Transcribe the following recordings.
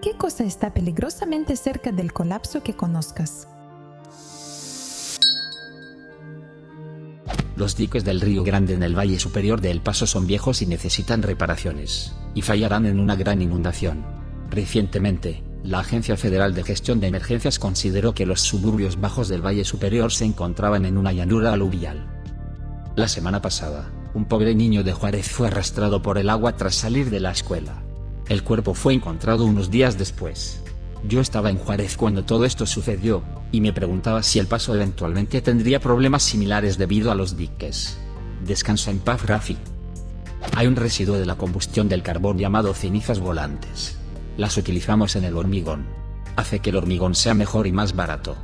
¿Qué cosa está peligrosamente cerca del colapso que conozcas? Los diques del Río Grande en el Valle Superior de El Paso son viejos y necesitan reparaciones, y fallarán en una gran inundación. Recientemente, la Agencia Federal de Gestión de Emergencias consideró que los suburbios bajos del Valle Superior se encontraban en una llanura aluvial. La semana pasada, un pobre niño de Juárez fue arrastrado por el agua tras salir de la escuela. El cuerpo fue encontrado unos días después. Yo estaba en Juárez cuando todo esto sucedió, y me preguntaba si El Paso eventualmente tendría problemas similares debido a los diques. Descansa en paz, Rafi. Hay un residuo de la combustión del carbón llamado cenizas volantes. Las utilizamos en el hormigón. Hace que el hormigón sea mejor y más barato.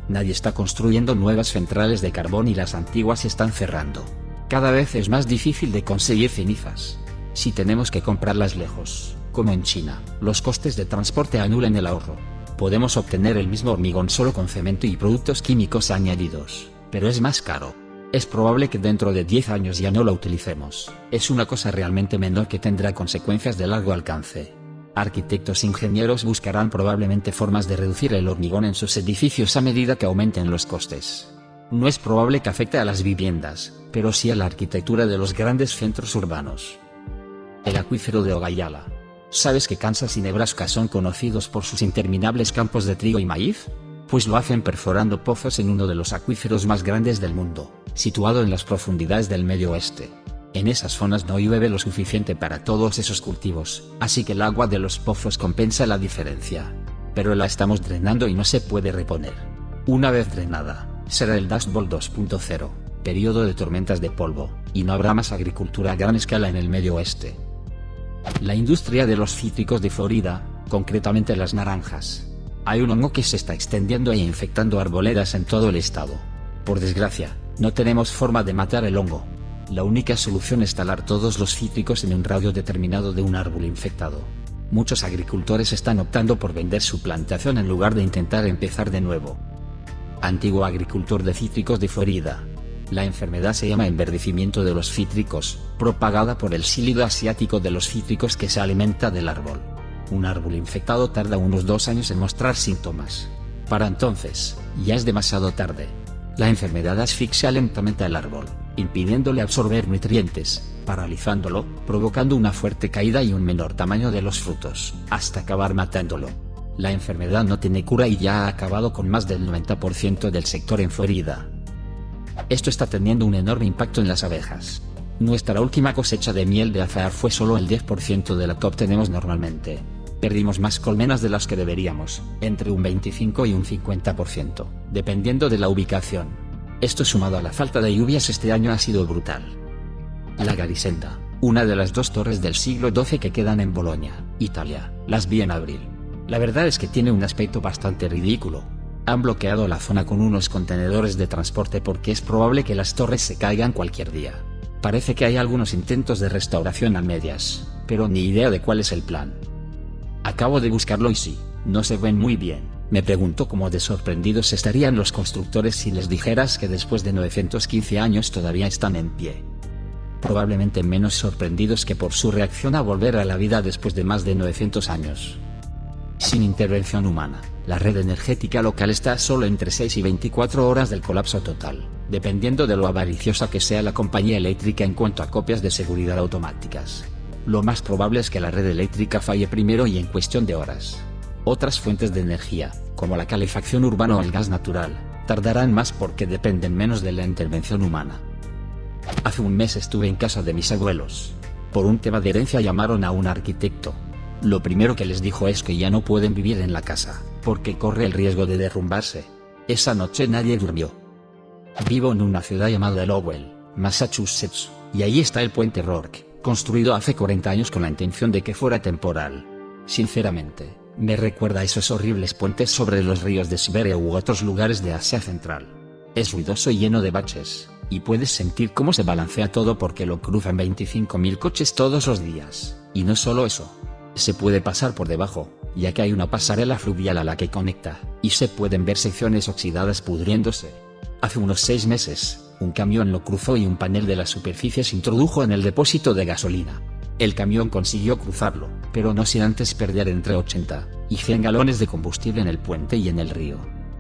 Nadie está construyendo nuevas centrales de carbón y las antiguas están cerrando. Cada vez es más difícil de conseguir cenizas. Si tenemos que comprarlas lejos, como en China, los costes de transporte anulan el ahorro. Podemos obtener el mismo hormigón solo con cemento y productos químicos añadidos, pero es más caro. Es probable que dentro de 10 años ya no lo utilicemos. Es una cosa realmente menor que tendrá consecuencias de largo alcance. Arquitectos e ingenieros buscarán probablemente formas de reducir el hormigón en sus edificios a medida que aumenten los costes. No es probable que afecte a las viviendas, pero sí a la arquitectura de los grandes centros urbanos. El acuífero de Ogallala. ¿Sabes que Kansas y Nebraska son conocidos por sus interminables campos de trigo y maíz? Pues lo hacen perforando pozos en uno de los acuíferos más grandes del mundo, situado en las profundidades del Medio Oeste. En esas zonas no llueve lo suficiente para todos esos cultivos, así que el agua de los pozos compensa la diferencia. Pero la estamos drenando y no se puede reponer. Una vez drenada, será el Dust Bowl 2.0, periodo de tormentas de polvo, y no habrá más agricultura a gran escala en el Medio Oeste. La industria de los cítricos de Florida, concretamente las naranjas. Hay un hongo que se está extendiendo e infectando arboledas en todo el estado. Por desgracia, no tenemos forma de matar el hongo. La única solución es talar todos los cítricos en un radio determinado de un árbol infectado. Muchos agricultores están optando por vender su plantación en lugar de intentar empezar de nuevo. Antiguo agricultor de cítricos de Florida. La enfermedad se llama enverdecimiento de los cítricos, propagada por el sílido asiático de los cítricos que se alimenta del árbol. Un árbol infectado tarda unos 2 años en mostrar síntomas. Para entonces, ya es demasiado tarde. La enfermedad asfixia lentamente al árbol, impidiéndole absorber nutrientes, paralizándolo, provocando una fuerte caída y un menor tamaño de los frutos, hasta acabar matándolo. La enfermedad no tiene cura y ya ha acabado con más del 90% del sector en Florida. Esto está teniendo un enorme impacto en las abejas. Nuestra última cosecha de miel de azahar fue solo el 10% de la que obtenemos normalmente. Perdimos más colmenas de las que deberíamos, entre un 25 y un 50%, dependiendo de la ubicación. Esto sumado a la falta de lluvias este año ha sido brutal. La Garisenda, una de las 2 torres del siglo XII que quedan en Bolonia, Italia, las vi en abril. La verdad es que tiene un aspecto bastante ridículo. Han bloqueado la zona con unos contenedores de transporte porque es probable que las torres se caigan cualquier día. Parece que hay algunos intentos de restauración a medias, pero ni idea de cuál es el plan. Acabo de buscarlo y sí, no se ven muy bien. Me pregunto cómo de sorprendidos estarían los constructores si les dijeras que después de 915 años todavía están en pie. Probablemente menos sorprendidos que por su reacción a volver a la vida después de más de 900 años. Sin intervención humana, la red energética local está solo entre 6 y 24 horas del colapso total, dependiendo de lo avariciosa que sea la compañía eléctrica en cuanto a copias de seguridad automáticas. Lo más probable es que la red eléctrica falle primero y en cuestión de horas. Otras fuentes de energía, como la calefacción urbana o el gas natural, tardarán más porque dependen menos de la intervención humana. Hace un mes estuve en casa de mis abuelos. Por un tema de herencia llamaron a un arquitecto. Lo primero que les dijo es que ya no pueden vivir en la casa, porque corre el riesgo de derrumbarse. Esa noche nadie durmió. Vivo en una ciudad llamada Lowell, Massachusetts, y ahí está el puente Rourke, construido hace 40 años con la intención de que fuera temporal. Sinceramente, me recuerda a esos horribles puentes sobre los ríos de Siberia u otros lugares de Asia Central. Es ruidoso y lleno de baches, y puedes sentir cómo se balancea todo porque lo cruzan 25.000 coches todos los días, y no solo eso. Se puede pasar por debajo, ya que hay una pasarela fluvial a la que conecta, y se pueden ver secciones oxidadas pudriéndose. Hace unos 6 meses, un camión lo cruzó y un panel de la superficie se introdujo en el depósito de gasolina. El camión consiguió cruzarlo, pero no sin antes perder entre 80 y 100 galones de combustible en el puente y en el río.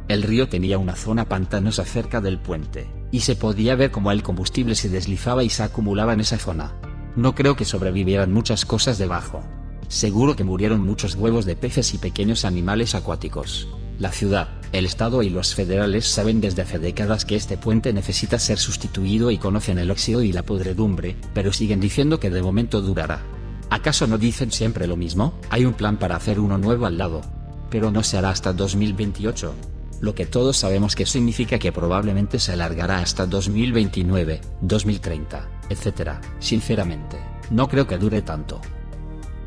El río tenía una zona pantanosa cerca del puente, y se podía ver cómo el combustible se deslizaba y se acumulaba en esa zona. No creo que sobrevivieran muchas cosas debajo. Seguro que murieron muchos huevos de peces y pequeños animales acuáticos. La ciudad, el estado y los federales saben desde hace décadas que este puente necesita ser sustituido y conocen el óxido y la podredumbre, pero siguen diciendo que de momento durará. ¿Acaso no dicen siempre lo mismo? Hay un plan para hacer uno nuevo al lado, pero no se hará hasta 2028. Lo que todos sabemos que significa que probablemente se alargará hasta 2029, 2030, etc. Sinceramente, no creo que dure tanto.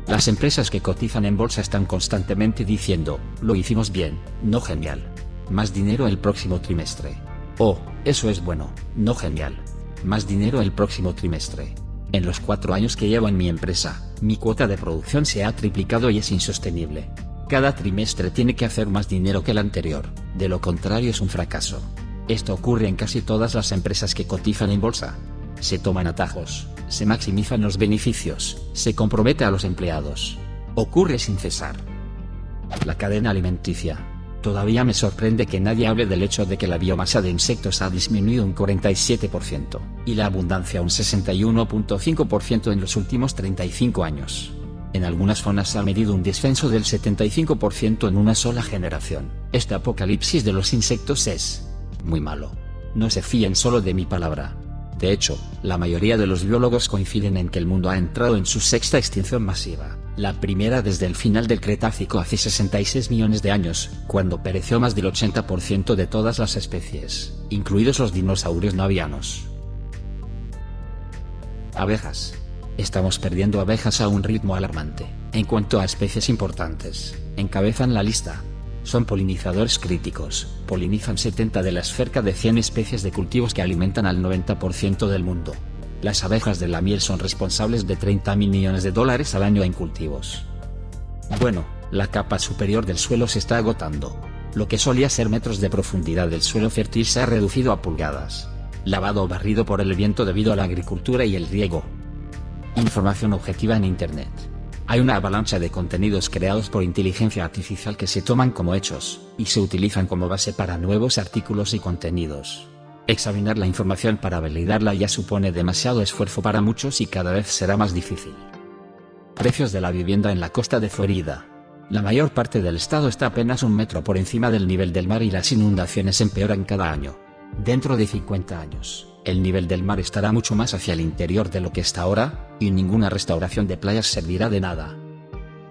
Las empresas que cotizan en bolsa están constantemente diciendo, lo hicimos bien, no genial. Más dinero el próximo trimestre. Oh, eso es bueno, no genial. Más dinero el próximo trimestre. En los 4 años que llevo en mi empresa, mi cuota de producción se ha triplicado y es insostenible. Cada trimestre tiene que hacer más dinero que el anterior, de lo contrario es un fracaso. Esto ocurre en casi todas las empresas que cotizan en bolsa. Se toman atajos, se maximizan los beneficios, se compromete a los empleados. Ocurre sin cesar. La cadena alimenticia. Todavía me sorprende que nadie hable del hecho de que la biomasa de insectos ha disminuido un 47%, y la abundancia un 61.5% en los últimos 35 años. En algunas zonas ha medido un descenso del 75% en una sola generación. Este apocalipsis de los insectos es muy malo. No se fíen solo de mi palabra. De hecho, la mayoría de los biólogos coinciden en que el mundo ha entrado en su sexta extinción masiva, la primera desde el final del Cretácico hace 66 millones de años, cuando pereció más del 80% de todas las especies, incluidos los dinosaurios no avianos. Abejas. Estamos perdiendo abejas a un ritmo alarmante. En cuanto a especies importantes, encabezan la lista. Son polinizadores críticos, polinizan 70 de las cerca de 100 especies de cultivos que alimentan al 90% del mundo. Las abejas de la miel son responsables de $30.000 millones al año en cultivos. Bueno, la capa superior del suelo se está agotando. Lo que solía ser metros de profundidad del suelo fértil se ha reducido a pulgadas. Lavado o barrido por el viento debido a la agricultura y el riego. Información objetiva en Internet. Hay una avalancha de contenidos creados por inteligencia artificial que se toman como hechos, y se utilizan como base para nuevos artículos y contenidos. Examinar la información para validarla ya supone demasiado esfuerzo para muchos y cada vez será más difícil. Precios de la vivienda en la costa de Florida. La mayor parte del estado está apenas 1 metro por encima del nivel del mar y las inundaciones empeoran cada año. Dentro de 50 años, el nivel del mar estará mucho más hacia el interior de lo que está ahora, y ninguna restauración de playas servirá de nada.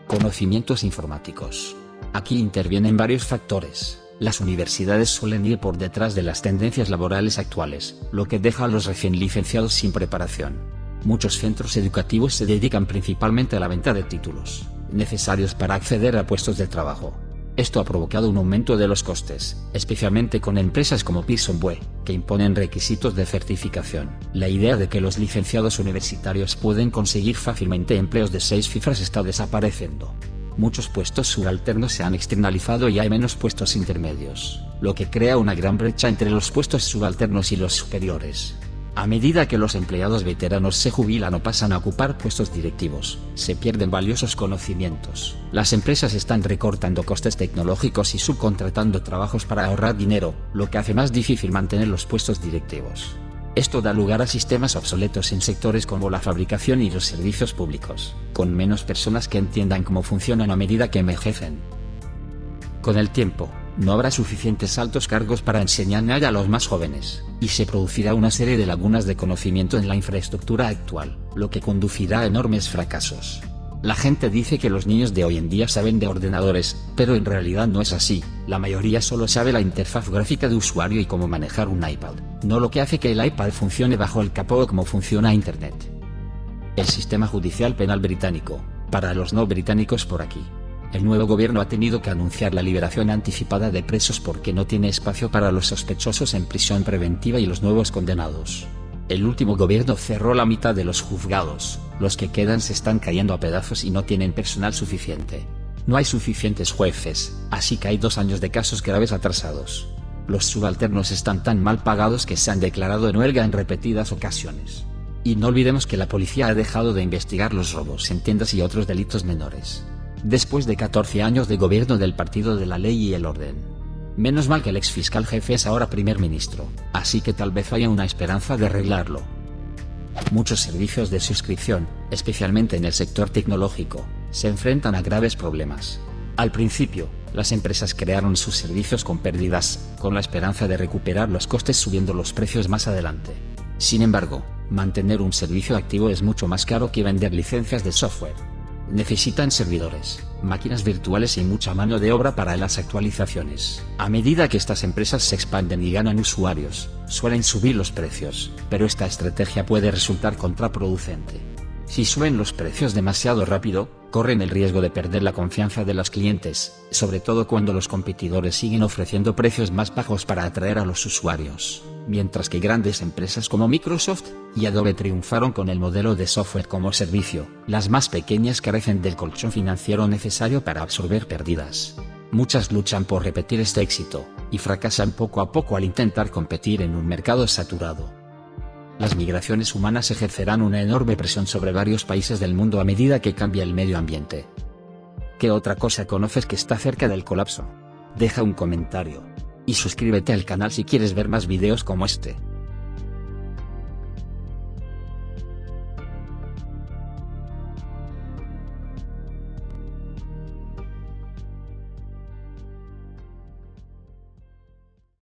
Conocimientos informáticos. Aquí intervienen varios factores. Las universidades suelen ir por detrás de las tendencias laborales actuales, lo que deja a los recién licenciados sin preparación. Muchos centros educativos se dedican principalmente a la venta de títulos, necesarios para acceder a puestos de trabajo. Esto ha provocado un aumento de los costes, especialmente con empresas como Pearson VUE, que imponen requisitos de certificación. La idea de que los licenciados universitarios pueden conseguir fácilmente empleos de 6 cifras está desapareciendo. Muchos puestos subalternos se han externalizado y hay menos puestos intermedios, lo que crea una gran brecha entre los puestos subalternos y los superiores. A medida que los empleados veteranos se jubilan o pasan a ocupar puestos directivos, se pierden valiosos conocimientos. Las empresas están recortando costes tecnológicos y subcontratando trabajos para ahorrar dinero, lo que hace más difícil mantener los puestos directivos. Esto da lugar a sistemas obsoletos en sectores como la fabricación y los servicios públicos, con menos personas que entiendan cómo funcionan a medida que envejecen. Con el tiempo, no habrá suficientes altos cargos para enseñar a los más jóvenes, y se producirá una serie de lagunas de conocimiento en la infraestructura actual, lo que conducirá a enormes fracasos. La gente dice que los niños de hoy en día saben de ordenadores, pero en realidad no es así. La mayoría solo sabe la interfaz gráfica de usuario y cómo manejar un iPad, no lo que hace que el iPad funcione bajo el capó o cómo funciona Internet. El sistema judicial penal británico, para los no británicos por aquí. El nuevo gobierno ha tenido que anunciar la liberación anticipada de presos porque no tiene espacio para los sospechosos en prisión preventiva y los nuevos condenados. El último gobierno cerró la mitad de los juzgados, los que quedan se están cayendo a pedazos y no tienen personal suficiente. No hay suficientes jueces, así que hay 2 años de casos graves atrasados. Los subalternos están tan mal pagados que se han declarado en huelga en repetidas ocasiones. Y no olvidemos que la policía ha dejado de investigar los robos en tiendas y otros delitos menores. Después de 14 años de gobierno del Partido de la Ley y el Orden. Menos mal que el ex fiscal jefe es ahora primer ministro, así que tal vez haya una esperanza de arreglarlo. Muchos servicios de suscripción, especialmente en el sector tecnológico, se enfrentan a graves problemas. Al principio, las empresas crearon sus servicios con pérdidas, con la esperanza de recuperar los costes subiendo los precios más adelante. Sin embargo, mantener un servicio activo es mucho más caro que vender licencias de software. Necesitan servidores, máquinas virtuales y mucha mano de obra para las actualizaciones. A medida que estas empresas se expanden y ganan usuarios, suelen subir los precios, pero esta estrategia puede resultar contraproducente. Si suben los precios demasiado rápido, corren el riesgo de perder la confianza de los clientes, sobre todo cuando los competidores siguen ofreciendo precios más bajos para atraer a los usuarios. Mientras que grandes empresas como Microsoft y Adobe triunfaron con el modelo de software como servicio, las más pequeñas carecen del colchón financiero necesario para absorber pérdidas. Muchas luchan por repetir este éxito, y fracasan poco a poco al intentar competir en un mercado saturado. Las migraciones humanas ejercerán una enorme presión sobre varios países del mundo a medida que cambia el medio ambiente. ¿Qué otra cosa conoces que está cerca del colapso? Deja un comentario. Y suscríbete al canal si quieres ver más videos como este.